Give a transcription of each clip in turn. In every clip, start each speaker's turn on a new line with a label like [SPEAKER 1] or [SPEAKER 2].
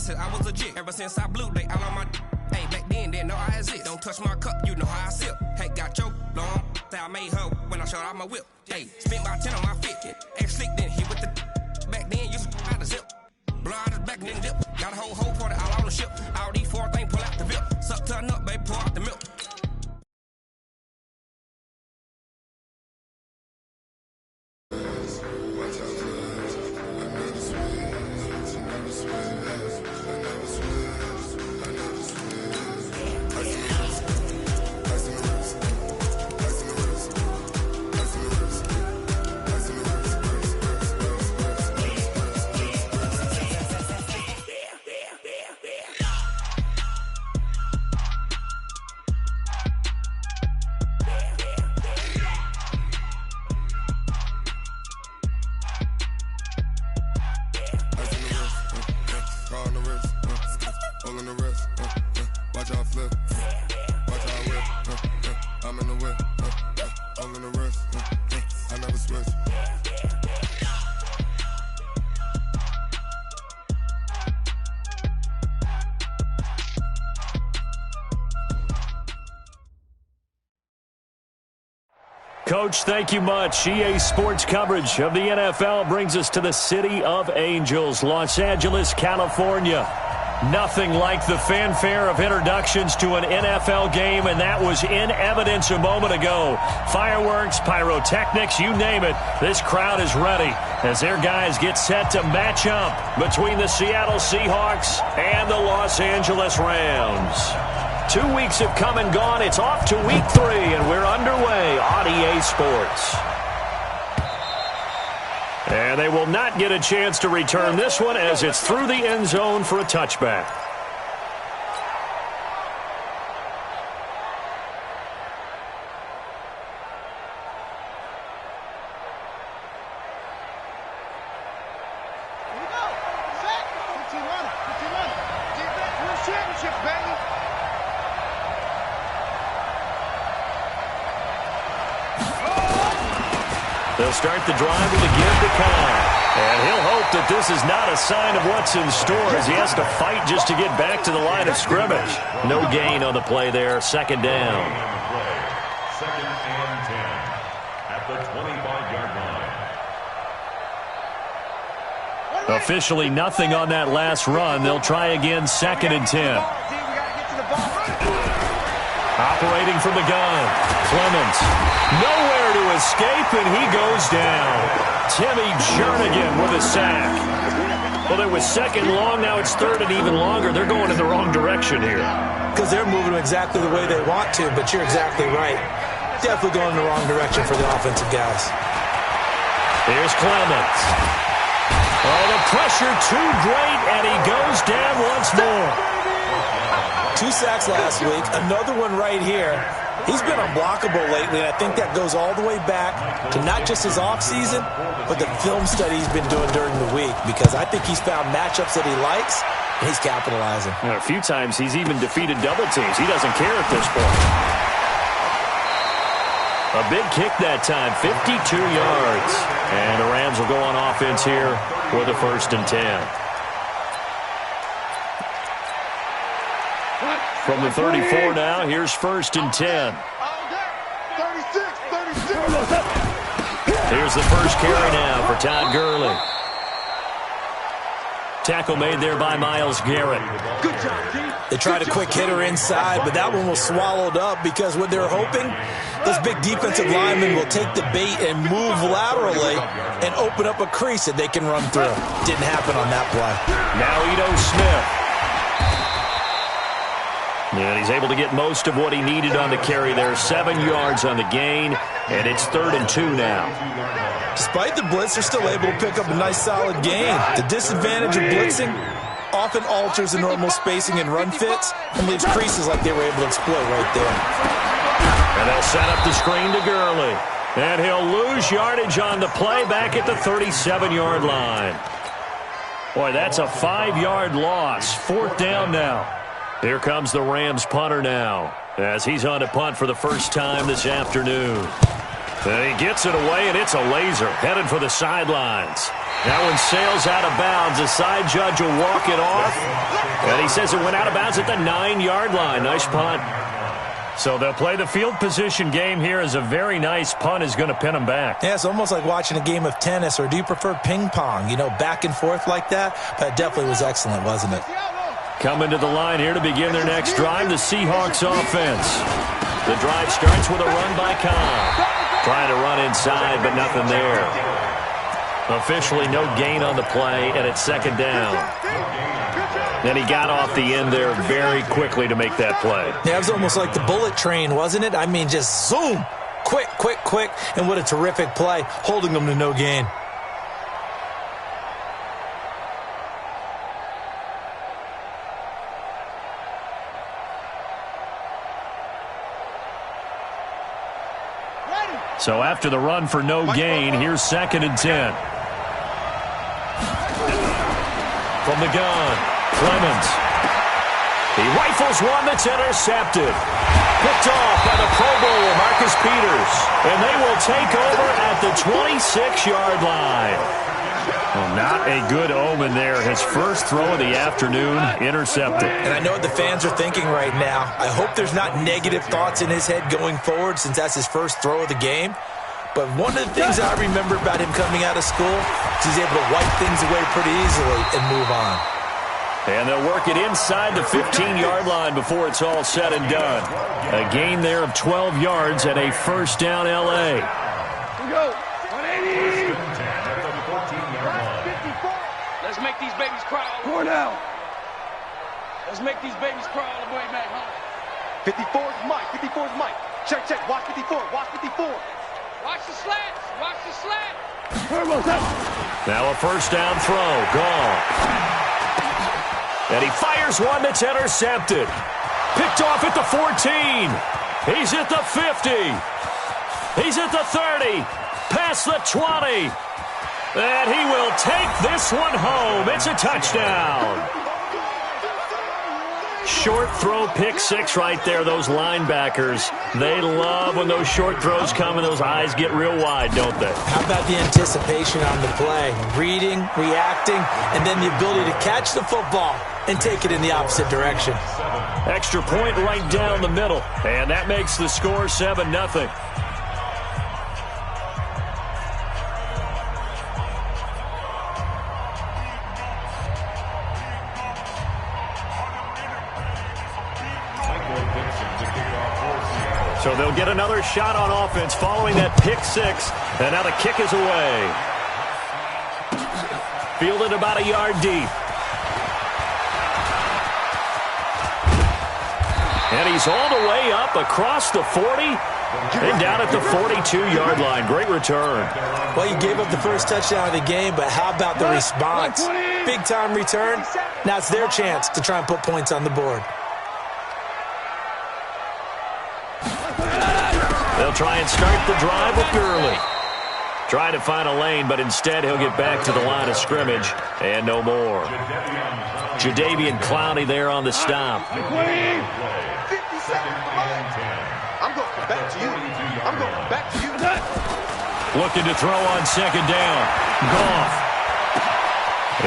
[SPEAKER 1] listen, I was legit. Ever since I blew, they all on my. Hey, back then, didn't know I exist. Don't touch my cup, you know how I sip. Hey, got your long. Say I made her when I showed out my whip. Hey, spent about 10 on my fit. X slick, then hit with the. Back then, used to out the zip. Blow out his back, then dip. Got a whole party all on the ship. All these four things, pull out the VIP. Suck, turn up, baby, pour out the milk.
[SPEAKER 2] Coach, thank you much. EA Sports coverage of the NFL brings us to the City of Angels, Los Angeles, California. Nothing like the fanfare of introductions to an NFL game, and that was in evidence a moment ago. Fireworks, pyrotechnics, you name it. This crowd is ready as their guys get set to match up between the Seattle Seahawks and the Los Angeles Rams. 2 weeks have come and gone. It's off to week 3, and we're underway on EA Sports. And they will not get a chance to return this one as it's through the end zone for a touchback. They'll start the drive with a give to Kyle. And he'll hope that this is not a sign of what's in store as he has to fight just to get back to the line of scrimmage. No gain on the play there. Second down.
[SPEAKER 3] Second and 10 at the 25-yard line.
[SPEAKER 2] Officially nothing on that last run. They'll try again, second and 10. Operating from the gun, Clemens. Nowhere to escape, and he goes down. Timmy Jernigan with a sack. Well, it was second long. Now it's third and even longer. They're going in the wrong direction here.
[SPEAKER 4] Because they're moving exactly the way they want to, but you're exactly right. Definitely going in the wrong direction for the offensive guys.
[SPEAKER 2] Here's Clemens. Oh, the pressure too great, and he goes down once more.
[SPEAKER 4] 2 sacks last week, another one right here. He's been unblockable lately, and I think that goes all the way back to not just his offseason, but the film study he's been doing during the week, because I think he's found matchups that he likes, and he's capitalizing.
[SPEAKER 2] A few times he's even defeated double teams. He doesn't care at this point. A big kick that time, 52 yards. And the Rams will go on offense here with a 1st and 10. From the 34 now, here's 1st and 10. Here's the first carry now for Todd Gurley. Tackle made there by Myles Garrett.
[SPEAKER 4] Good job, team. They tried a quick hitter inside, but that one was swallowed up because what they're hoping, those big defensive linemen will take the bait and move laterally and open up a crease that they can run through. Didn't happen on that play.
[SPEAKER 2] Now Ito Smith. And he's able to get most of what he needed on the carry there. 7 yards on the gain, and it's 3rd and 2 now.
[SPEAKER 4] Despite the blitz, they're still able to pick up a nice solid gain. The disadvantage of blitzing often alters the normal spacing and run fits and leaves creases like they were able to exploit right there.
[SPEAKER 2] And they'll set up the screen to Gurley. And he'll lose yardage on the play back at the 37-yard line. Boy, that's a 5-yard loss. 4th down now. Here comes the Rams punter now as he's on to punt for the first time this afternoon. And he gets it away, and it's a laser headed for the sidelines. That one sails out of bounds. The side judge will walk it off. And he says it went out of bounds at the 9-yard line. Nice punt. So they'll play the field position game here as a very nice punt is going to pin them back.
[SPEAKER 4] Yeah, it's almost like watching a game of tennis, or do you prefer ping pong? You know, back and forth like that? But it definitely was excellent, wasn't it?
[SPEAKER 2] Coming to the line here to begin their next drive, the Seahawks offense. The drive starts with a run by Cobb. Trying to run inside, but nothing there. Officially no gain on the play, and it's second down. Then he got off the end there very quickly to make that play.
[SPEAKER 4] Yeah, it was almost like the bullet train, wasn't it? I mean, just zoom. Quick, quick, quick. And what a terrific play, holding them to no gain.
[SPEAKER 2] So after the run for no gain, here's 2nd and 10. From the gun, Clemens. He rifles one that's intercepted. Picked off by the Pro Bowler, Marcus Peters. And they will take over at the 26-yard line. Well, not a good omen there. His first throw of the afternoon intercepted.
[SPEAKER 4] And I know what the fans are thinking right now. I hope there's not negative thoughts in his head going forward, since that's his first throw of the game. But one of the things I remember about him coming out of school is he's able to wipe things away pretty easily and move on.
[SPEAKER 2] And they'll work it inside the 15-yard line before it's all said and done. A gain there of 12 yards and a first down L.A.
[SPEAKER 5] Here we go. 180.
[SPEAKER 6] Let's make these babies cry all the way.
[SPEAKER 5] Now.
[SPEAKER 6] Let's make these babies cry all the way back home.
[SPEAKER 5] 54's Mike. 54's Mike. Check, check. Watch 54. Watch 54.
[SPEAKER 6] Watch the slats. Watch the slat.
[SPEAKER 2] Now a first down throw. Gone. And he fires one that's intercepted. Picked off at the 14. He's at the 50. He's at the 30. Past the 20. And he will take this one home. It's a touchdown. Short throw, pick six right there. Those linebackers, they love when those short throws come and those eyes get real wide, don't they?
[SPEAKER 4] How about the anticipation on the play? Reading, reacting, and then the ability to catch the football and take it in the opposite direction.
[SPEAKER 2] Extra point right down the middle. And that makes the score 7-0. So they'll get another shot on offense following that pick six. And now the kick is away. Fielded about a yard deep. And he's all the way up across the 40 and down at the 42-yard line. Great return.
[SPEAKER 4] Well, you gave up the first touchdown of the game, but how about the response? Big-time return. Now it's their chance to try and put points on the board.
[SPEAKER 2] They'll try and start the drive with Gurley. Trying to find a lane, but instead he'll get back to the line of scrimmage and no more. Jadeveon Clowney there on the stop.
[SPEAKER 5] I'm going back to you. I'm going back to you.
[SPEAKER 2] Looking to throw on second down. Goff.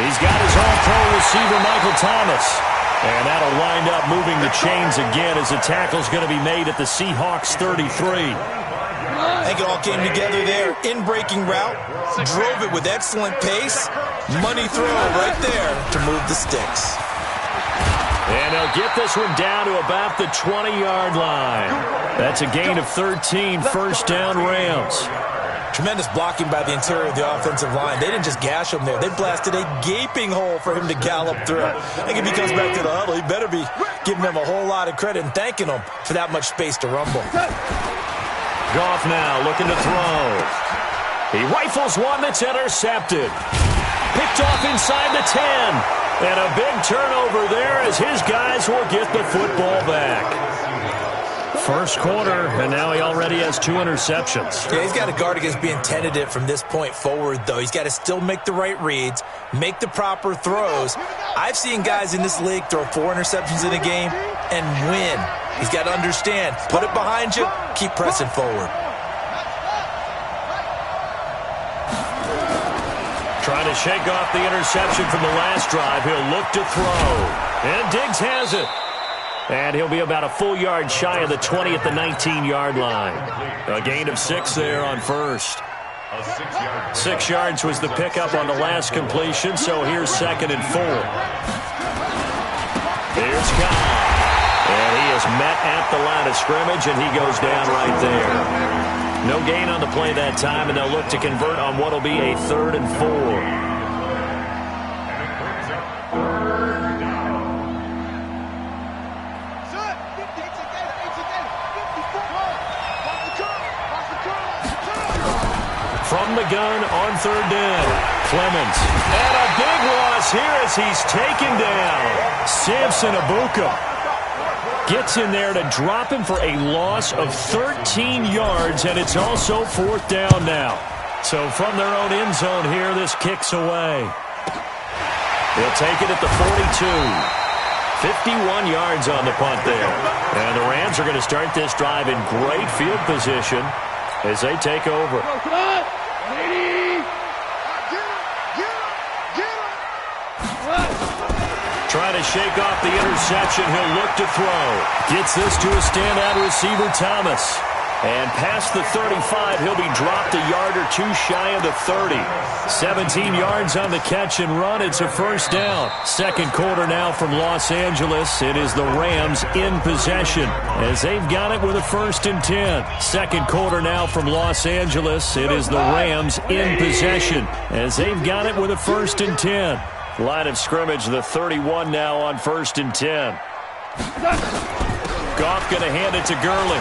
[SPEAKER 2] He's got his all-pro receiver, Michael Thomas. And that'll wind up moving the chains again as the tackle's going to be made at the Seahawks 33.
[SPEAKER 4] I think it all came together there. In-breaking route, drove it with excellent pace. Money throw right there to move the sticks.
[SPEAKER 2] And they'll get this one down to about the 20-yard line. That's a gain of 13, first down Rams.
[SPEAKER 4] Tremendous blocking by the interior of the offensive line. They didn't just gash him there. They blasted a gaping hole for him to gallop through. I think if he comes back to the huddle, he better be giving them a whole lot of credit and thanking them for that much space to rumble.
[SPEAKER 2] Goff now looking to throw. He rifles one that's intercepted. Picked off inside the 10. And a big turnover there as his guys will get the football back. First quarter, and now he already has 2 interceptions.
[SPEAKER 4] Yeah, he's got to guard against being tentative from this point forward, though. He's got to still make the right reads, make the proper throws. I've seen guys in this league throw 4 interceptions in a game and win. He's got to understand, put it behind you, keep pressing forward.
[SPEAKER 2] Trying to shake off the interception from the last drive. He'll look to throw. And Diggs has it. And he'll be about a full yard shy of the 20 at the 19-yard line. A gain of 6 there on first. 6 yards was the pickup on the last completion, so here's 2nd and 4. Here's Kyle. And he is met at the line of scrimmage, and he goes down right there. No gain on the play that time, and they'll look to convert on what will be a 3rd and 4. From the gun on 3rd down, Clemens. And a big loss here as he's taken down. Samson Abuka gets in there to drop him for a loss of 13 yards, and it's also 4th down now. So from their own end zone here, this kicks away. They'll take it at the 42. 51 yards on the punt there. And the Rams are going to start this drive in great field position as they take over. Trying to shake off the interception. He'll look to throw. Gets this to a standout receiver, Thomas. And past the 35, he'll be dropped a yard or 2 shy of the 30. 17 yards on the catch and run. It's a 1st down. 2nd quarter now from Los Angeles. It is the Rams in possession as they've got it with a 1st and 10. 2nd quarter now from Los Angeles. It is the Rams in possession as they've got it with a 1st and 10. Line of scrimmage, the 31 now on 1st and 10. Goff going to hand it to Gurley.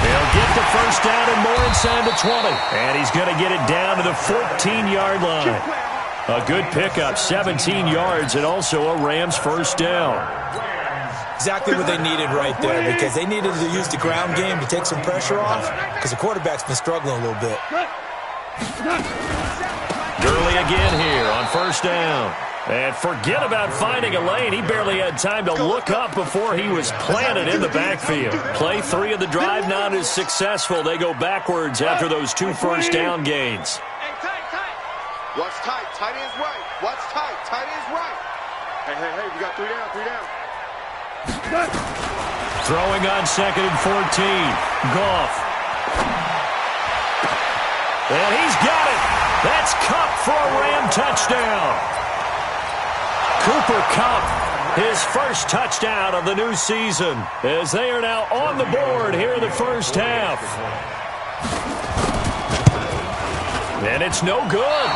[SPEAKER 2] He'll get the 1st down and more inside the 20. And he's going to get it down to the 14-yard line. A good pickup, 17 yards, and also a Rams 1st down.
[SPEAKER 4] Exactly what they needed right there, because they needed to use the ground game to take some pressure off, because the quarterback's been struggling a little bit.
[SPEAKER 2] Gurley again here on 1st down. And forget about finding a lane. He barely had time to look up before he was planted in the backfield. Play 3 of the drive not as successful. They go backwards after those 2 1st down gains.
[SPEAKER 5] Watch tight. Tight end's right. Watch tight. Tight end's right. Hey, we got 3 down.
[SPEAKER 2] Throwing on 2nd and 14. Goff. And he's got it. That's Kupp for a Ram touchdown. Cooper Kupp, his 1st touchdown of the new season, as they are now on the board here in the 1st half. And it's no good.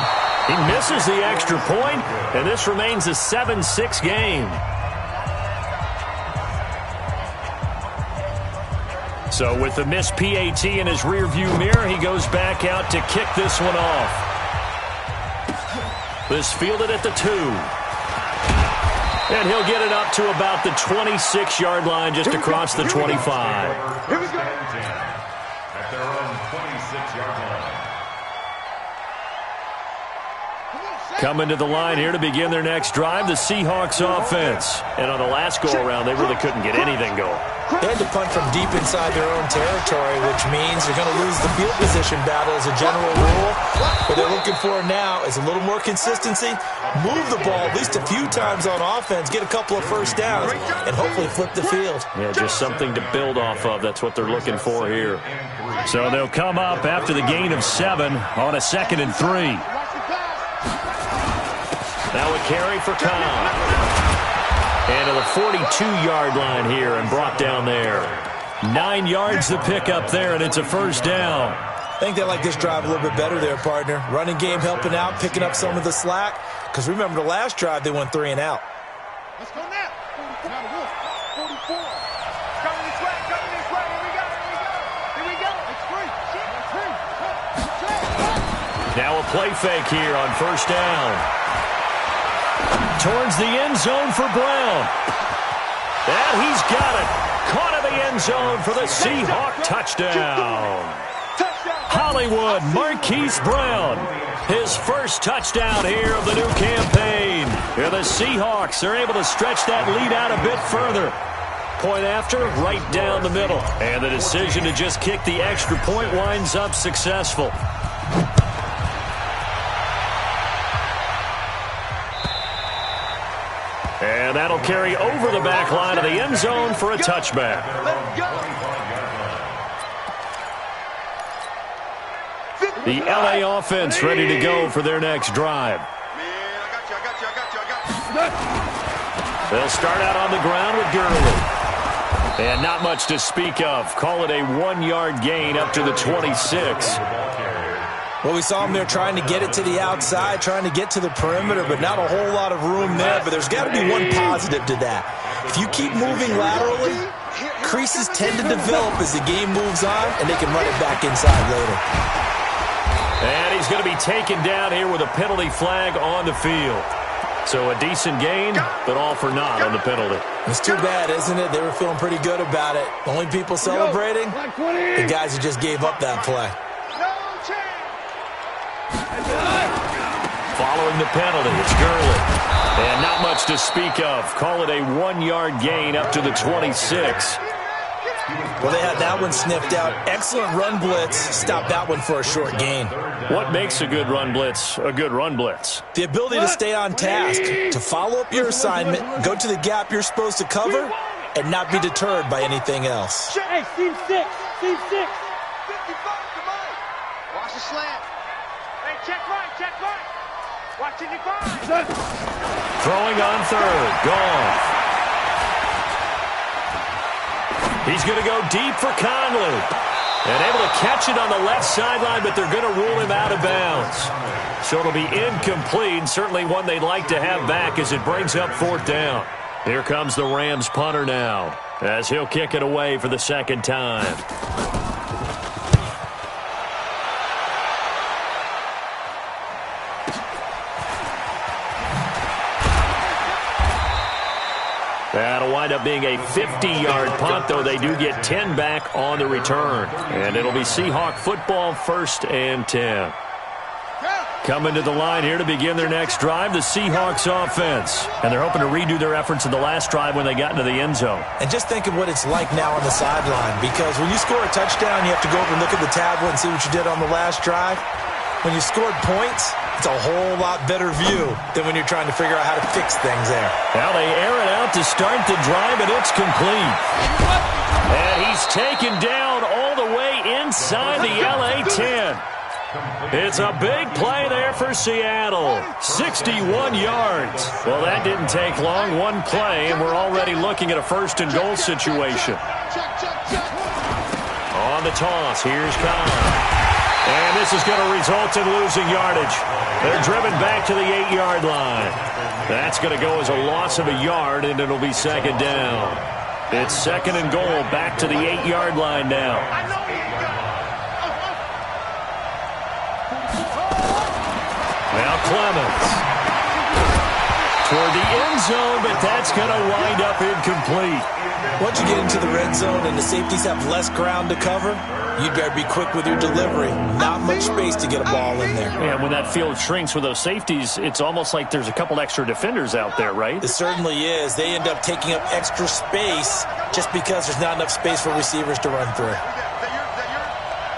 [SPEAKER 2] He misses the extra point, and this remains a 7-6 game. So with the missed PAT in his rearview mirror, he goes back out to kick this one off. This fielded at the 2. And he'll get it up to about the 26-yard line, just across the 25.
[SPEAKER 3] Here we go. At their own 26-yard line.
[SPEAKER 2] Coming to the line here to begin their next drive, the Seahawks offense. And on the last go-around, they really couldn't get anything going.
[SPEAKER 4] They had to punt from deep inside their own territory, which means they're going to lose the field position battle as a general rule. What they're looking for now is a little more consistency, move the ball at least a few times on offense, get a couple of 1st downs, and hopefully flip the field.
[SPEAKER 2] Yeah, just something to build off of. That's what they're looking for here. So they'll come up after the gain of 7 on a 2nd and 3. Now a carry for Kyle. And to the 42-yard line here and brought down there. 9 yards the pickup there, and it's a 1st down.
[SPEAKER 4] I think they like this drive a little bit better there, partner. Running game helping out, picking up some of the slack. Because remember the last drive, they went 3 and out.
[SPEAKER 5] Let's go now. 44. Coming this way. Here we go. It's free.
[SPEAKER 2] Now a play fake here on 1st down. Towards the end zone for Brown. And he's got it. Caught in the end zone for the Seahawk touchdown. Hollywood Marquise Brown. His 1st touchdown here of the new campaign. Here the Seahawks are able to stretch that lead out a bit further. Point after, right down the middle. And the decision to just kick the extra point winds up successful. And that'll carry over the back line of the end zone for a touchback. The LA offense ready to go for their next drive. They'll start out on the ground with Gurley. And not much to speak of. Call it a 1-yard gain up to the 26.
[SPEAKER 4] Well, we saw him there trying to get it to the outside, trying to get to the perimeter, but not a whole lot of room there. But there's got to be one positive to that. If you keep moving laterally, creases tend to develop as the game moves on, and they can run it back inside later.
[SPEAKER 2] And he's going to be taken down here with a penalty flag on the field. So a decent gain, but all for naught on the penalty.
[SPEAKER 4] It's too bad, isn't it? They were feeling pretty good about it. The only people celebrating, the guys who just gave up that play.
[SPEAKER 2] Following the penalty, it's Gurley. And not much to speak of. Call it a 1-yard gain up to the 26.
[SPEAKER 4] Well, they had that one sniffed out. Excellent run blitz. Stopped that one for a short gain.
[SPEAKER 2] What makes a good run blitz a good run blitz?
[SPEAKER 4] The ability to stay on task, to follow up your assignment, go to the gap you're supposed to cover, and not be deterred by anything else.
[SPEAKER 6] Hey, team 6. Team 6. 55,
[SPEAKER 5] come on. Watch the slant.
[SPEAKER 6] Hey, check right. Watch it,
[SPEAKER 2] Throwing on third. Gone. He's going to go deep for Conley. And able to catch it on the left sideline, but they're going to rule him out of bounds. So it'll be incomplete, certainly one they'd like to have back as it brings up 4th down. Here comes the Rams punter now, as he'll kick it away for the second time. That'll wind up being a 50-yard punt, though they do get 10 back on the return. And it'll be Seahawk football, 1st and 10. Coming to the line here to begin their next drive, the Seahawks offense. And they're hoping to redo their efforts in the last drive when they got into the end zone.
[SPEAKER 4] And just think of what it's like now on the sideline, because when you score a touchdown, you have to go over and look at the tablet and see what you did on the last drive. When you scored points, it's a whole lot better view than when you're trying to figure out how to fix things there.
[SPEAKER 2] Now they air it out to start the drive, and it's complete. And he's taken down all the way inside the LA 10. It's a big play there for Seattle. 61 yards. Well, that didn't take long. One play, and we're already looking at a 1st and goal situation. On the toss, here's Khan. And this is going to result in losing yardage. They're driven back to the 8-yard line. That's going to go as a loss of a yard, and it'll be 2nd down. It's 2nd and goal, back to the 8-yard line now. Now Clemens. Toward the end zone, but that's going to wind up incomplete.
[SPEAKER 4] Once you get into the red zone and the safeties have less ground to cover, you'd better be quick with your delivery. Not much space to get a ball in there.
[SPEAKER 2] Yeah, when that field shrinks with those safeties, it's almost like there's a couple extra defenders out there, right?
[SPEAKER 4] It certainly is. They end up taking up extra space just because there's not enough space for receivers to run through.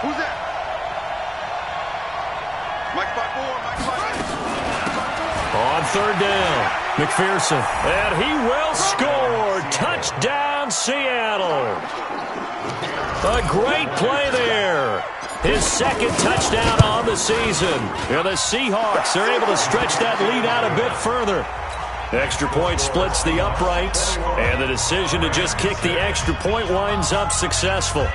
[SPEAKER 5] Who's that? Mike 5-4.
[SPEAKER 2] On 3rd down, McPherson. And he will score. Touchdown, Seattle. A great play there. His 2nd touchdown on the season. And the Seahawks are able to stretch that lead out a bit further. Extra point splits the uprights, and the decision to just kick the extra point winds up successful.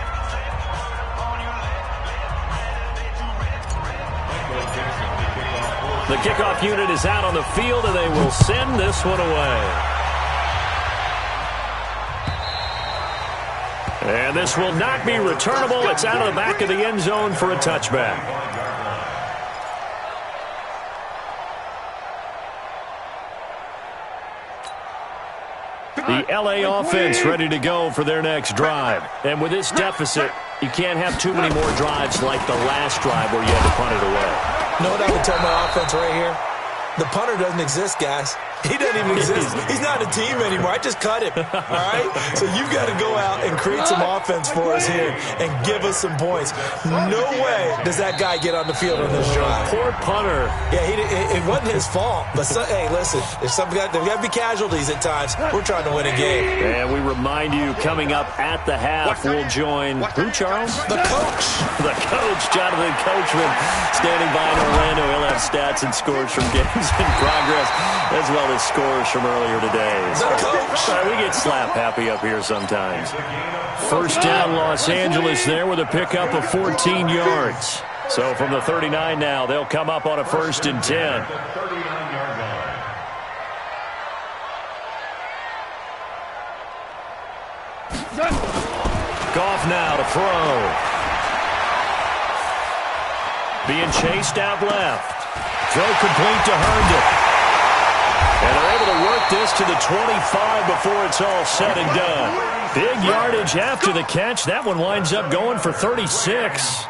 [SPEAKER 2] The kickoff unit is out on the field, and they will send this one away. And this will not be returnable. It's out of the back of the end zone for a touchback. The LA offense ready to go for their next drive. And with this deficit, you can't have too many more drives like the last drive where you had to punt it away.
[SPEAKER 4] You know what I would tell my offense right here? The punter doesn't exist, guys. He doesn't even exist. He's not a team anymore. I just cut him, all right? So you've got to go out and create some offense for us here and give us some points. No way does that guy get on the field on this drive.
[SPEAKER 2] Poor punter.
[SPEAKER 4] Yeah, it wasn't his fault. But, hey, listen, there's got to be casualties at times. We're trying to win a game.
[SPEAKER 2] And we remind you, coming up at the half, we'll join who, Charles?
[SPEAKER 4] The coach.
[SPEAKER 2] The coach, Jonathan Coachman, standing by in Orlando. He'll have stats and scores from games in progress, as well as scores from earlier today.
[SPEAKER 4] The coach.
[SPEAKER 2] We get slap happy up here sometimes. First down, Los Angeles there with a pickup of 14 yards. So from the 39 now, they'll come up on a 1st and 10. Goff now to throw. Being chased out left. Throw complete to Herndon. And they're able to work this to the 25 before it's all said and done. Big yardage after the catch. That one winds up going for 36.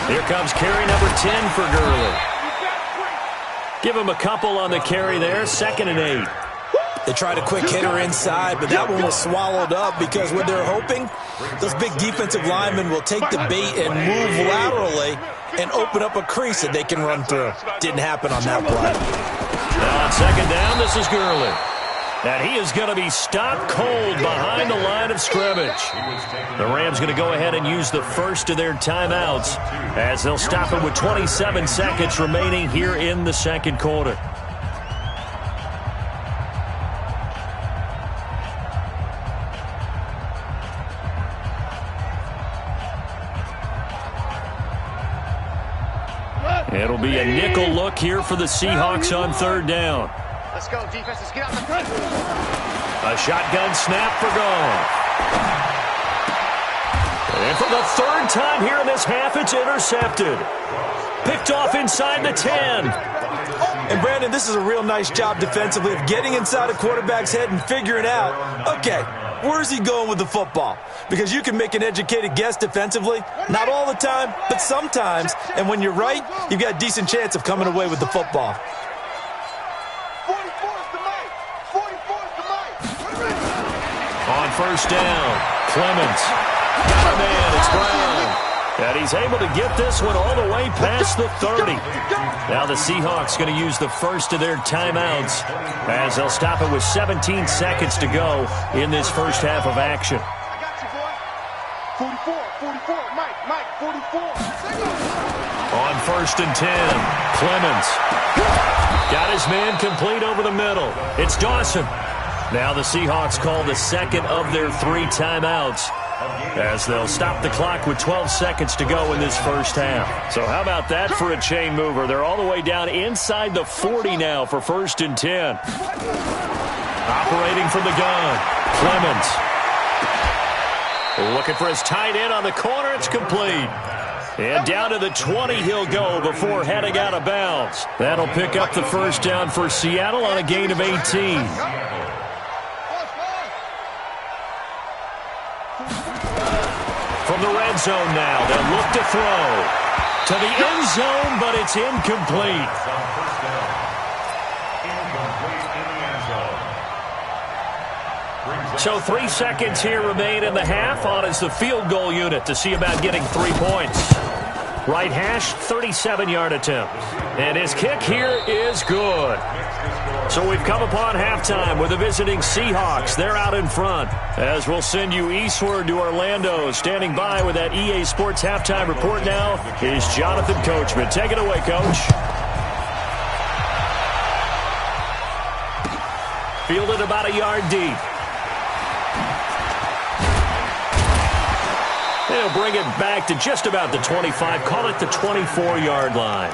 [SPEAKER 2] Here comes carry number 10 for Gurley. Give him a couple on the carry there. 2nd and 8.
[SPEAKER 4] They tried a quick hitter inside, but that one was swallowed up because what they're hoping, those big defensive linemen will take the bait and move laterally and open up a crease that they can run through. Didn't happen on that play.
[SPEAKER 2] Now on 2nd down, this is Gurley. And he is going to be stopped cold behind the line of scrimmage. The Rams going to go ahead and use the first of their timeouts as they'll stop him with 27 seconds remaining here in the 2nd quarter. It'll be a nickel look here for the Seahawks on 3rd down.
[SPEAKER 5] Let's go, defense. Let's get out the front.
[SPEAKER 2] A shotgun snap for Goff. And for the 3rd time here in this half, it's intercepted. Picked off inside the 10.
[SPEAKER 4] And, Brandon, this is a real nice job defensively of getting inside a quarterback's head and figuring out, okay, where's he going with the football? Because you can make an educated guess defensively. Not all the time, but sometimes. And when you're right, you've got a decent chance of coming away with the football.
[SPEAKER 5] 44 is the mic. 44 is the mic.
[SPEAKER 2] On 1st down, Clemens. Got a man, it's Brown. And he's able to get this one all the way past the 30. Now the Seahawks going to use the first of their timeouts as they'll stop it with 17 seconds to go in this first half of action.
[SPEAKER 5] I got you, boy. 44, Mike, 44.
[SPEAKER 2] On 1st and 10, Clemens. Got his man complete over the middle. It's Dawson. Now the Seahawks call the 2nd of their 3 timeouts as they'll stop the clock with 12 seconds to go in this first half. So how about that for a chain mover? They're all the way down inside the 40 now for 1st and 10. Operating from the gun, Clemens. Looking for his tight end on the corner. It's complete. And down to the 20 he'll go before heading out of bounds. That'll pick up the first down for Seattle on a gain of 18. From the red zone now, they'll look to throw. To the end zone, but it's incomplete. So 3 seconds here remain in the half. On is the field goal unit to see about getting 3 points. Right hash, 37-yard attempt. And his kick here is good. So we've come upon halftime with the visiting Seahawks. They're out in front. As we'll send you eastward to Orlando. Standing by with that EA Sports halftime report now is Jonathan Coachman. Take it away, Coach. Fielded about a yard deep. They'll bring it back to just about the 25. Call it the 24-yard line.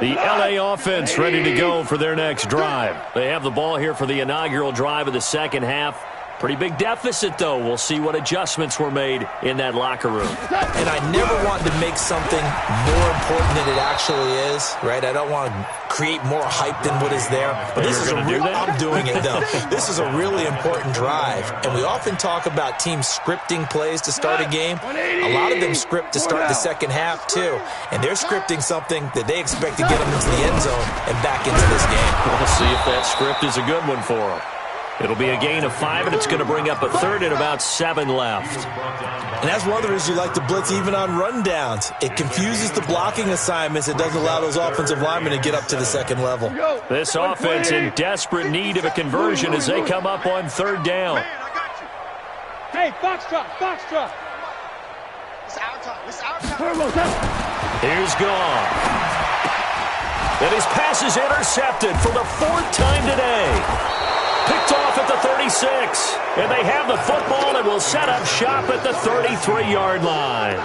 [SPEAKER 2] The LA offense ready to go for their next drive. They have the ball here for the inaugural drive of the second half. Pretty big deficit, though. We'll see what adjustments were made in that locker room.
[SPEAKER 4] And I never want to make something more important than it actually is, right? I don't want to create more hype than what is there. But this is a real, I'm doing it, though. This is a really important drive. And we often talk about teams scripting plays to start a game. A lot of them script to start the second half, too. And they're scripting something that they expect to get them into the end zone and back into this game.
[SPEAKER 2] We'll see if that script is a good one for them. It'll be a gain of 5, and it's going to bring up a third and about 7 left.
[SPEAKER 4] And that's one of the reasons you like to blitz even on rundowns. It confuses the blocking assignments. It doesn't allow those offensive linemen to get up to the second level.
[SPEAKER 2] This offense in desperate need of a conversion as they come up on 3rd down.
[SPEAKER 6] Man, I got you. Hey, Foxtrot.
[SPEAKER 5] It's our time. It's our time.
[SPEAKER 2] Here's gone. And his pass is intercepted for the 4th time today. Picked off at the 36. And they have the football and will set up shop at the 33-yard line.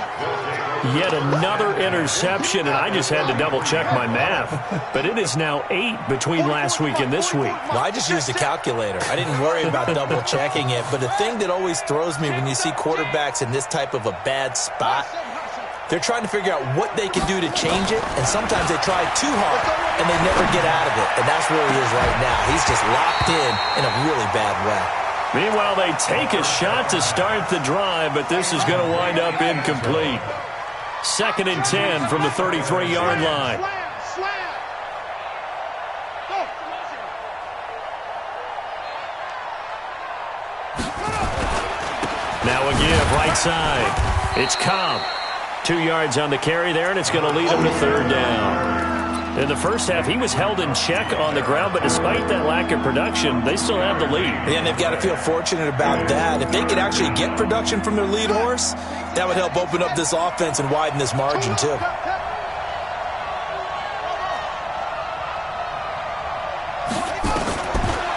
[SPEAKER 2] Yet another interception, and I just had to double-check my math. But it is now 8 between last week and this week.
[SPEAKER 4] Well, I just used a calculator. I didn't worry about double-checking it. But the thing that always throws me when you see quarterbacks in this type of a bad spot, they're trying to figure out what they can do to change it, and sometimes they try too hard, and they never get out of it. And that's where he is right now. He's just locked in a really bad way.
[SPEAKER 2] Meanwhile, they take a shot to start the drive, but this is going to wind up incomplete. 2nd and 10 from the 33-yard line. Now a give, right side. It's Cobb. 2 yards on the carry there, and it's going to lead him to 3rd down. In the first half, he was held in check on the ground, but despite that lack of production, they still have the lead.
[SPEAKER 4] And they've got to feel fortunate about that. If they could actually get production from their lead horse, that would help open up this offense and widen this margin, too.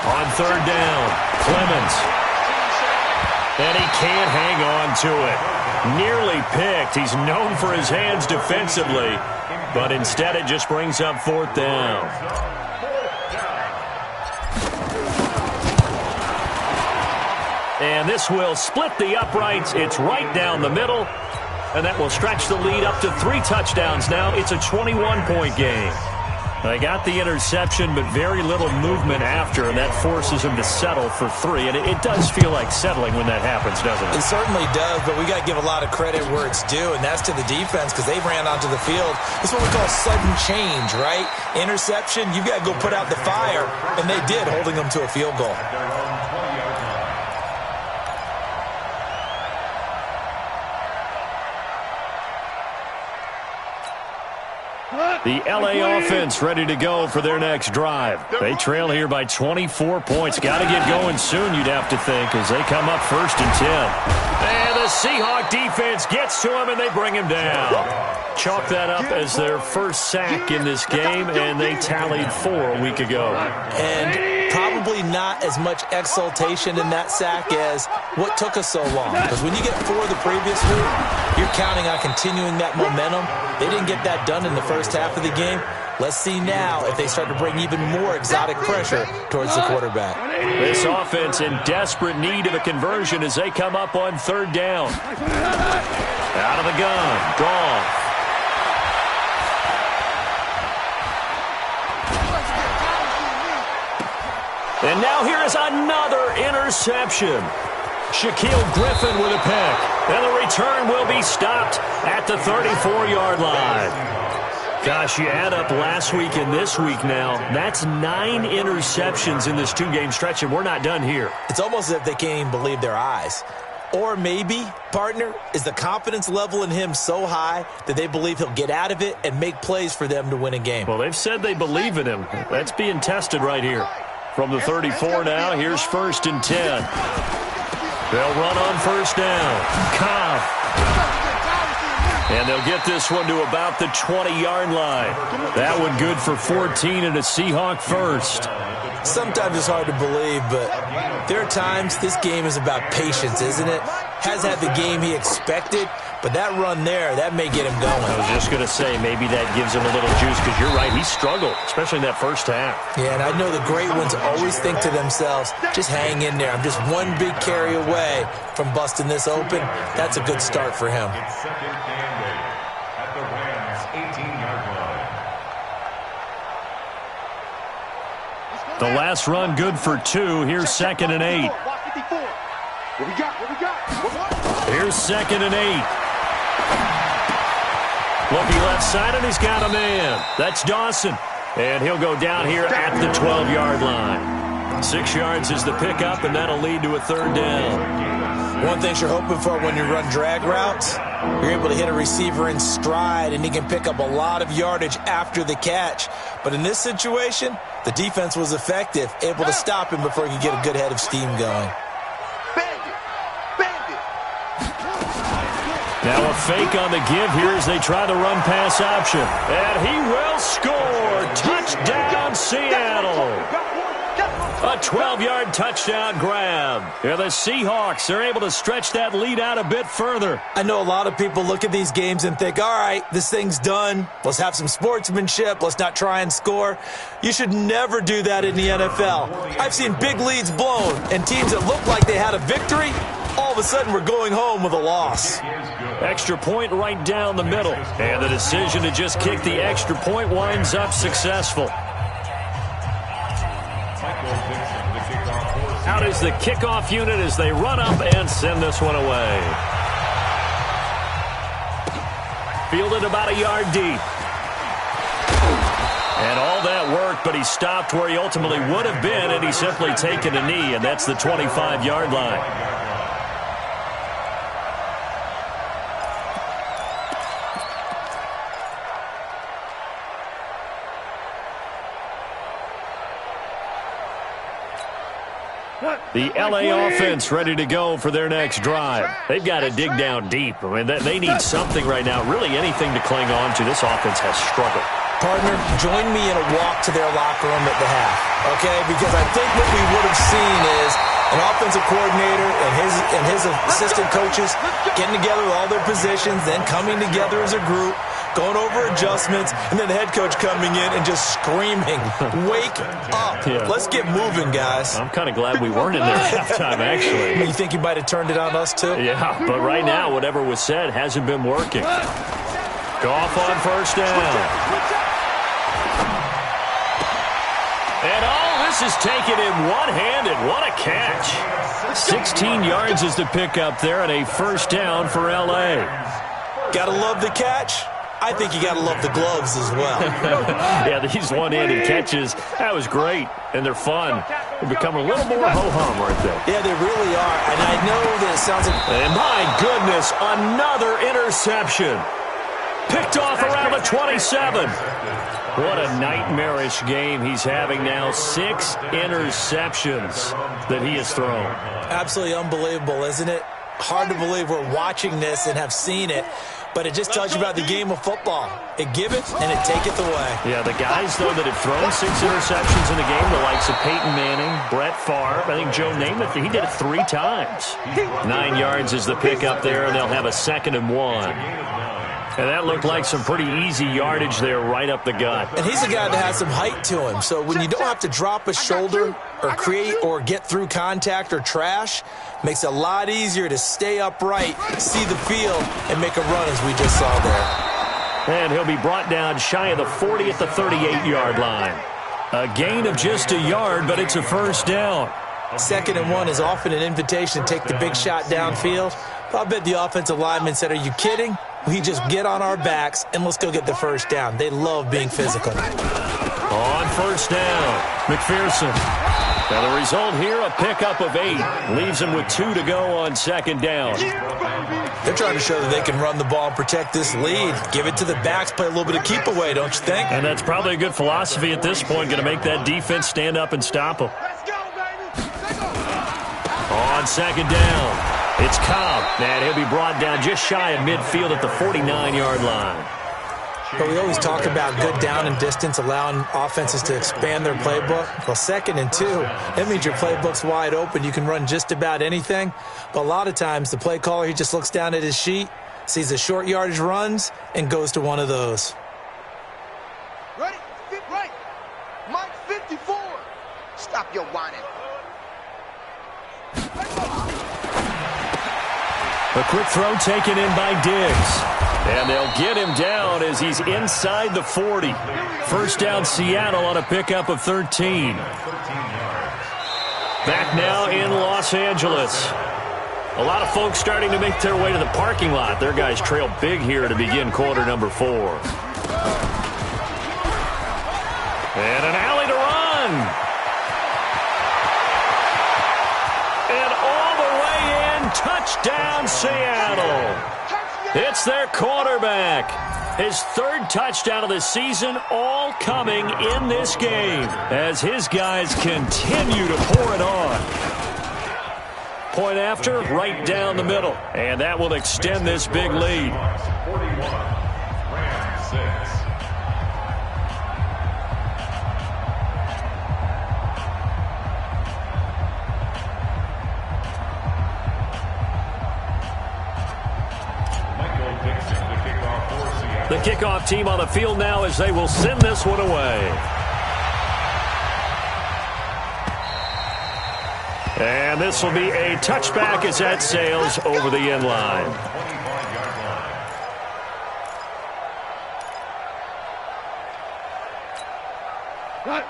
[SPEAKER 2] On 3rd down, Clemens. And he can't hang on to it. Nearly picked. He's known for his hands defensively, but instead it just brings up 4th down. And this will split the uprights. It's right down the middle, and that will stretch the lead up to 3 touchdowns now. It's a 21-point game. They got the interception, but very little movement after, and that forces them to settle for 3. And it does feel like settling when that happens, doesn't it?
[SPEAKER 4] It certainly does, but we got to give a lot of credit where it's due, and that's to the defense because they ran onto the field. It's what we call sudden change, right? Interception, you got to go put out the fire, and they did, holding them to a field goal.
[SPEAKER 2] The LA offense ready to go for their next drive. They trail here by 24 points. Got to get going soon, you'd have to think, as they come up 1st and 10. And the Seahawks defense gets to him, and they bring him down. Chalk that up as their first sack in this game, and they tallied 4 a week ago.
[SPEAKER 4] And probably not as much exultation in that sack as what took us so long. Because when you get 4 the previous week, you're counting on continuing that momentum. They didn't get that done in the first half of the game. Let's see now if they start to bring even more exotic pressure towards the quarterback.
[SPEAKER 2] This offense in desperate need of a conversion as they come up on 3rd down. Out of the gun, Goff. And now here is another interception. Shaquille Griffin with a pick. And the return will be stopped at the 34-yard line. Gosh, you add up last week and this week now, that's 9 interceptions in this 2-game stretch, and we're not done here.
[SPEAKER 4] It's almost as if they can't even believe their eyes. Or maybe, partner, is the confidence level in him so high that they believe he'll get out of it and make plays for them to win a game.
[SPEAKER 2] Well, they've said they believe in him. That's being tested right here. From the 34 now, here's 1st and 10. They'll run on 1st down. Cobb. And they'll get this one to about the 20-yard line. That one good for 14 and a Seahawk first.
[SPEAKER 4] Sometimes it's hard to believe, but there are times this game is about patience, isn't it? Hasn't had the game he expected, but that run there, that may get him going.
[SPEAKER 2] I was just going to say, maybe that gives him a little juice, because you're right, he struggled, especially in that first half.
[SPEAKER 4] Yeah, and I know the great ones always think to themselves, just hang in there. I'm just one big carry away from busting this open. That's a good start for him.
[SPEAKER 3] It's second and 8 at the Rams' 18-yard line.
[SPEAKER 2] The last run good for 2. Here's second and 8.
[SPEAKER 5] What we got?
[SPEAKER 2] Here's second and 8. Looking left side, and he's got a man. That's Dawson. And he'll go down here at the 12-yard line. 6 yards is the pickup, and that'll lead to a third down.
[SPEAKER 4] One thing you're hoping for when you run drag routes, you're able to hit a receiver in stride, and he can pick up a lot of yardage after the catch. But in this situation, the defense was effective, able to stop him before he could get a good head of steam going.
[SPEAKER 2] Now a fake on the give here as they try the run-pass option. And he will score. Touchdown, Seattle. A 12-yard touchdown grab. Yeah, the Seahawks are able to stretch that lead out a bit further.
[SPEAKER 4] I know a lot of people look at these games and think, all right, this thing's done. Let's have some sportsmanship. Let's not try and score. You should never do that in the NFL. I've seen big leads blown, and teams that look like they had a victory, all of a sudden we're going home with a loss.
[SPEAKER 2] Extra point right down the middle. And the decision to just kick the extra point winds up successful. Out is the kickoff unit as they run up and send this one away. Fielded about a yard deep. And all that work, but he stopped where he ultimately would have been, and he's simply taken a knee, and that's the 25-yard line. The L.A. offense ready to go for their next drive. They've got to dig down deep. I mean, they need something right now, really anything to cling on to. This offense has struggled.
[SPEAKER 4] Partner, join me in a walk to their locker room at the half, okay? Because I think what we would have seen is an offensive coordinator and his assistant coaches getting together with all their positions, then coming together as a group, going over adjustments, and then the head coach coming in and just screaming, wake up. Yeah. Let's get moving, guys.
[SPEAKER 2] I'm kind of glad we weren't in there at halftime, actually.
[SPEAKER 4] You think you might have turned it on us, too?
[SPEAKER 2] Yeah, but right now, whatever was said hasn't been working. Goff on first down. And this is taken in one-handed. What a catch. 16 yards is the pickup there and a first down for L.A.
[SPEAKER 4] Gotta love the catch. I think you gotta love the gloves as well.
[SPEAKER 2] Yeah, these one-handed catches, that was great, and they're fun. They become a little more ho-hum right there.
[SPEAKER 4] Yeah, they really are, and I know that it sounds like...
[SPEAKER 2] And my goodness, another interception. Picked off around the 27. What a nightmarish game he's having now. 6 interceptions that he has thrown.
[SPEAKER 4] Absolutely unbelievable, isn't it? Hard to believe we're watching this and have seen it. But it just tells you about the game of football. It giveth and it taketh away.
[SPEAKER 2] Yeah, the guys, though, that have thrown 6 interceptions in the game, the likes of Peyton Manning, Brett Favre, I think Joe Namath, he did it 3 times. 9 yards is the pickup there, and they'll have a 2nd and 1. And that looked like some pretty easy yardage there right up the gut.
[SPEAKER 4] And he's a guy that has some height to him. So when you don't have to drop a shoulder or create or get through contact or trash, makes it a lot easier to stay upright, see the field, and make a run as we just saw there.
[SPEAKER 2] And he'll be brought down shy of the 40 at the 38-yard line. A gain of just a yard, but it's a first down.
[SPEAKER 4] 2nd and 1 is often an invitation to take the big shot downfield. But I bet the offensive lineman said, are you kidding? We just get on our backs and let's go get the first down. They love being physical.
[SPEAKER 2] On first down, McPherson. Now the result here, a pickup of 8. Leaves him with 2 to go on 2nd down.
[SPEAKER 4] They're trying to show that they can run the ball and protect this lead. Give it to the backs, play a little bit of keep away, don't you think?
[SPEAKER 2] And that's probably a good philosophy at this point, going to make that defense stand up and stop them. On 2nd down. It's Cobb, and he'll be brought down just shy of midfield at the 49-yard line.
[SPEAKER 4] But we always talk about good down and distance, allowing offenses to expand their playbook. Well, 2nd and 2, that means your playbook's wide open. You can run just about anything. But a lot of times, the play caller, he just looks down at his sheet, sees the short yardage runs, and goes to one of those.
[SPEAKER 5] Ready? Right. Mike 54. Stop your whining.
[SPEAKER 2] A quick throw taken in by Diggs. And they'll get him down as he's inside the 40. First down Seattle on a pickup of 13. Back now in Los Angeles. A lot of folks starting to make their way to the parking lot. Their guys trail big here to begin quarter number 4. And an alley to run. And all the way in, touchdown Seattle. It's their quarterback. His third touchdown of the season, all coming in this game as his guys continue to pour it on. Point after, right down the middle. And that will extend this big lead.
[SPEAKER 3] 41, Rams 6.
[SPEAKER 2] The kickoff team on the field now as they will send this one away. And this will be a touchback as that sails over the end line.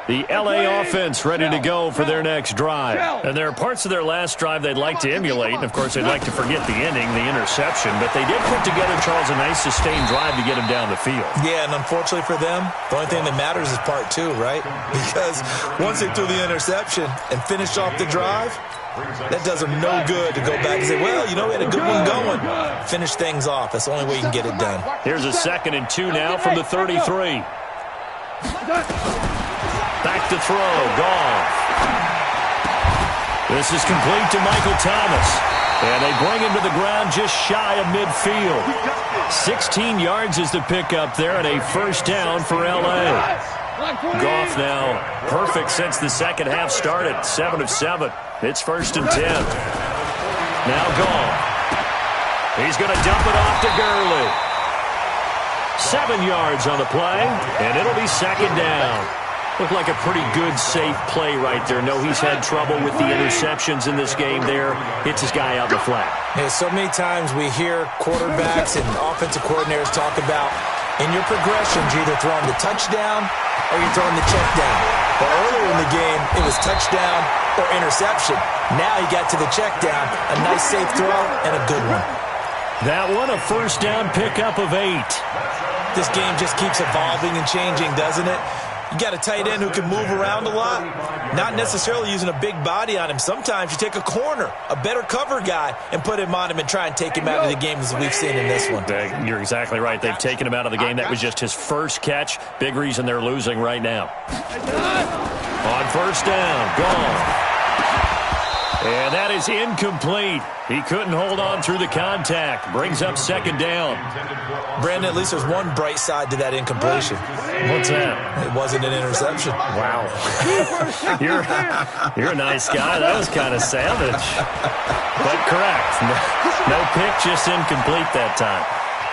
[SPEAKER 2] The LA offense ready to go for their next drive. And there are parts of their last drive they'd like to emulate. And, of course, they'd like to forget the ending, the interception. But they did put together, Charles, a nice sustained drive to get him down the field.
[SPEAKER 4] Yeah, and unfortunately for them, the only thing that matters is part 2, right? Because once they threw the interception and finished off the drive, that does them no good to go back and say, well, you know, we had a good one going. Finish things off. That's the only way you can get it done.
[SPEAKER 2] Here's a 2nd and 2 now from the 33. Back to throw, Goff. This is complete to Michael Thomas. And they bring him to the ground just shy of midfield. 16 yards is the pickup there and a first down for L.A. Goff now perfect since the second half started. 7 of 7. It's 1st and 10. Now Goff. He's going to dump it off to Gurley. 7 yards on the play, and it'll be 2nd down. Looked like a pretty good, safe play right there. No, he's had trouble with the interceptions in this game there. Hits his guy out in the flat.
[SPEAKER 4] Yeah, so many times we hear quarterbacks and offensive coordinators talk about, in your progressions, you're either throwing the touchdown or you're throwing the check down. But earlier in the game, it was touchdown or interception. Now he got to the check down, a nice, safe throw, and a good one.
[SPEAKER 2] That one, a first down pickup of 8.
[SPEAKER 4] This game just keeps evolving and changing, doesn't it? You got a tight end who can move around a lot, not necessarily using a big body on him. Sometimes you take a corner, a better cover guy, and put him on him and try and take him out of the game as we've seen in this one.
[SPEAKER 2] You're exactly right. They've taken him out of the game. That was just his first catch. Big reason they're losing right now. On first down, gone. And that is incomplete. He couldn't hold on through the contact. Brings up 2nd down.
[SPEAKER 4] Brandon, at least there's one bright side to that incompletion.
[SPEAKER 2] What's that?
[SPEAKER 4] It wasn't an interception.
[SPEAKER 2] Wow. You're a nice guy. That was kind of savage. But correct. No pick, just incomplete that time.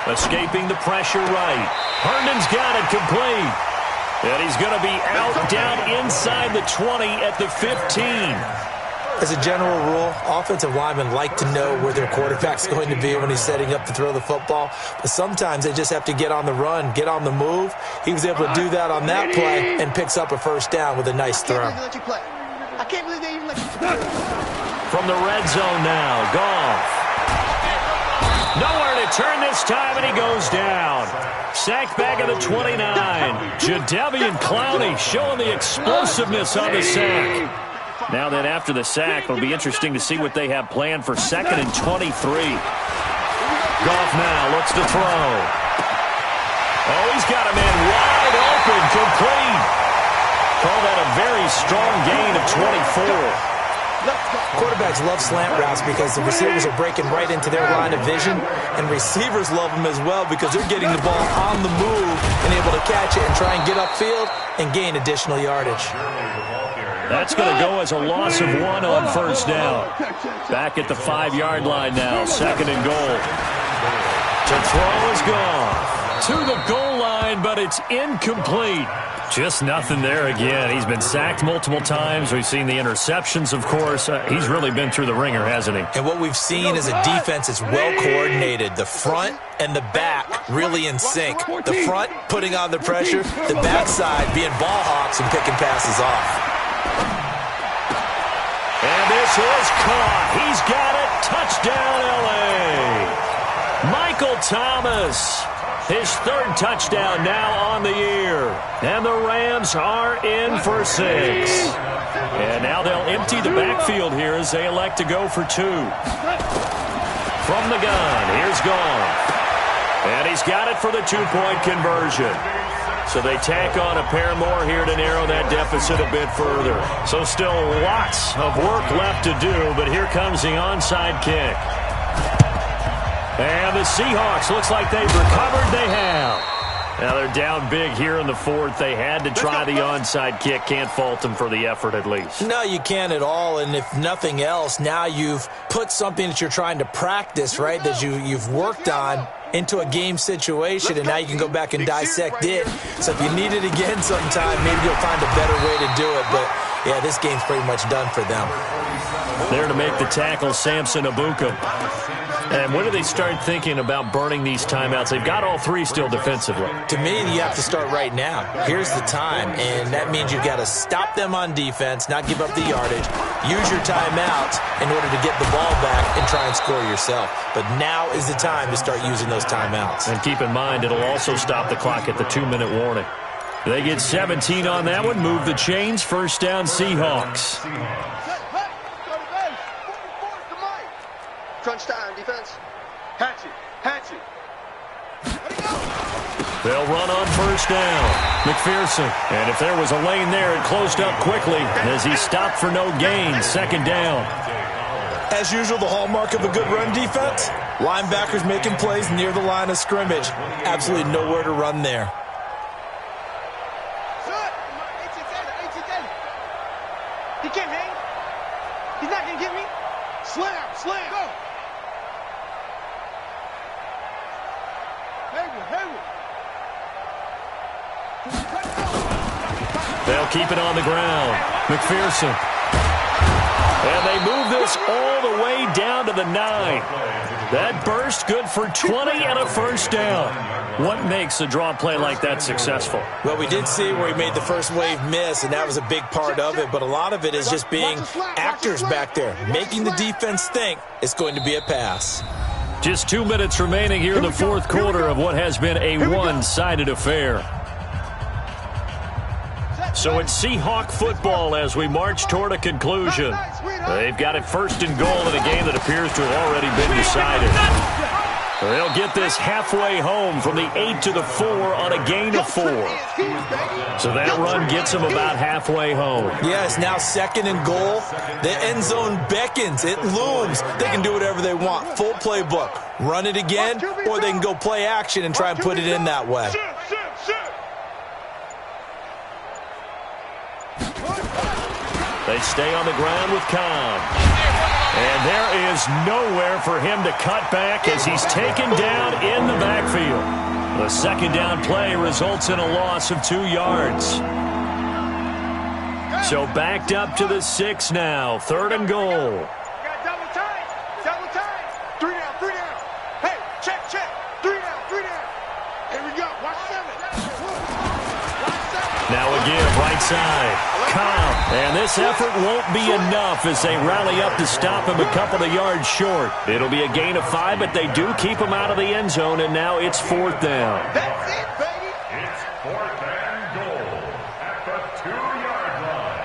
[SPEAKER 2] Escaping the pressure right. Herndon's got it complete. And he's going to be out down inside the 20 at the 15.
[SPEAKER 4] As a general rule, offensive linemen like to know where their quarterback's going to be when he's setting up to throw the football. But sometimes they just have to get on the run, get on the move. He was able to do that on that play and picks up a first down with a nice throw.
[SPEAKER 5] I can't believe they even let you play.
[SPEAKER 2] From the red zone now, Goff. Nowhere to turn this time, and he goes down. Sacked back at the 29. Jadeveon Clowney showing the explosiveness on the sack. Now then, after the sack, it'll be interesting to see what they have planned for 2nd and 23. Goff now looks to throw. Oh, he's got a man wide open, complete. Call that a very strong gain of 24.
[SPEAKER 4] Quarterbacks love slant routes because the receivers are breaking right into their line of vision, and receivers love them as well because they're getting the ball on the move and able to catch it and try and get upfield and gain additional yardage.
[SPEAKER 2] That's going to go as a loss of 1 on first down. Back at the 5-yard line now, 2nd and goal. To throw is gone. To the goal line, but it's incomplete. Just nothing there again. He's been sacked multiple times. We've seen the interceptions, of course. He's really been through the ringer, hasn't he?
[SPEAKER 4] And what we've seen is a defense that's well coordinated. The front and the back really in sync. The front putting on the pressure, the backside being ball hawks and picking passes off.
[SPEAKER 2] And this is caught. He's got it. Touchdown, L.A. Michael Thomas. His third touchdown now on the year. And the Rams are in for 6. And now they'll empty the backfield here as they elect to go for 2. From the gun, here's Gone. And he's got it for the 2-point conversion. So they tack on a pair more here to narrow that deficit a bit further. So still lots of work left to do, but here comes the onside kick. And the Seahawks, looks like they've recovered. They have. Now they're down big here in the 4th. They had to try the onside kick. Can't fault them for the effort at least.
[SPEAKER 4] No, you can't at all. And if nothing else, now you've put something that you're trying to practice, right, that you've worked on into a game situation, and now you can go back and dissect it. So if you need it again sometime, maybe you'll find a better way to do it. But, yeah, this game's pretty much done for them.
[SPEAKER 2] There to make the tackle, Samson Abuka. And when do they start thinking about burning these timeouts? They've got all 3 still defensively.
[SPEAKER 4] To me, you have to start right now. Here's the time, and that means you've got to stop them on defense, not give up the yardage, use your timeouts in order to get the ball back and try and score yourself. But now is the time to start using those timeouts. And
[SPEAKER 2] keep in mind, it'll also stop the clock at the 2-minute warning. They get 17 on that one, move the chains, first down Seahawks.
[SPEAKER 5] Crunch time, defense. Hatchet.
[SPEAKER 2] They'll run on first down. McPherson. And if there was a lane there, it closed up quickly as he stopped for no gain. Second down.
[SPEAKER 4] As usual, the hallmark of a good run defense, linebackers making plays near the line of scrimmage. Absolutely nowhere to run there.
[SPEAKER 6] He can't hang. He's not going to get me. Slam. Go.
[SPEAKER 2] They'll keep it on the ground. McPherson. And they move this all the way down to the 9. That burst good for 20 and a first down. What makes a draw play like that successful?
[SPEAKER 4] Well, we did see where he made the first wave miss, and that was a big part of it. But a lot of it is just being actors back there, making the defense think it's going to be a pass.
[SPEAKER 2] Just 2 minutes remaining here in the 4th quarter of what has been a one-sided affair. So it's Seahawk football as we march toward a conclusion. They've got it first and goal in a game that appears to have already been decided. They'll get this halfway home from the 8 to the 4 on a gain of 4. So that run gets them about halfway home.
[SPEAKER 4] Yeah, it's now second and goal. The end zone beckons. It looms. They can do whatever they want. Full playbook. Run it again, or they can go play action and try and put it in that way.
[SPEAKER 2] They stay on the ground with Cobb. And there is nowhere for him to cut back as he's taken down in the backfield. The second down play results in a loss of 2 yards. So backed up to the 6 now. 3rd and goal.
[SPEAKER 6] Double time. 3 down. Hey, check. 3 down. Here we go. Watch 7.
[SPEAKER 2] Now again, right side. Cobb. And this effort won't be enough as they rally up to stop him a couple of yards short. It'll be a gain of 5, but they do keep him out of the end zone, and now it's 4th down.
[SPEAKER 6] That's it, baby.
[SPEAKER 3] It's 4th and goal at the 2-yard line.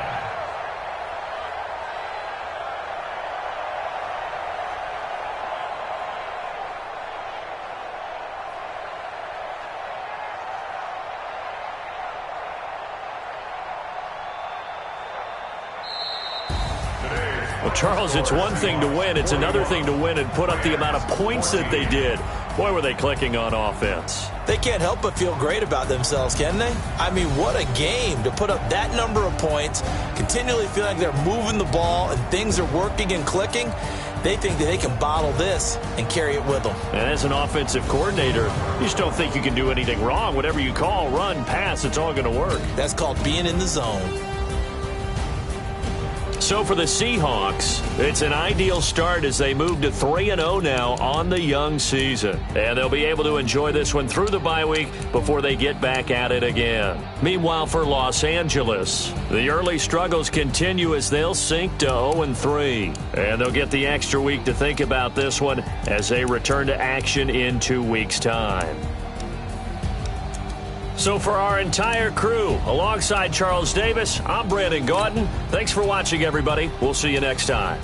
[SPEAKER 2] Well, Charles, it's one thing to win. It's another thing to win and put up the amount of points that they did. Boy, were they clicking on offense.
[SPEAKER 4] They can't help but feel great about themselves, can they? I mean, what a game to put up that number of points, continually feel like they're moving the ball and things are working and clicking. They think that they can bottle this and carry it with them.
[SPEAKER 2] And as an offensive coordinator, you just don't think you can do anything wrong. Whatever you call, run, pass, it's all going to work.
[SPEAKER 4] That's called being in the zone.
[SPEAKER 2] So for the Seahawks, it's an ideal start as they move to 3-0 now on the young season. And they'll be able to enjoy this one through the bye week before they get back at it again. Meanwhile, for Los Angeles, the early struggles continue as they'll sink to 0-3. And they'll get the extra week to think about this one as they return to action in 2 weeks' time. So for our entire crew, alongside Charles Davis, I'm Brandon Gaudin. Thanks for watching, everybody. We'll see you next time.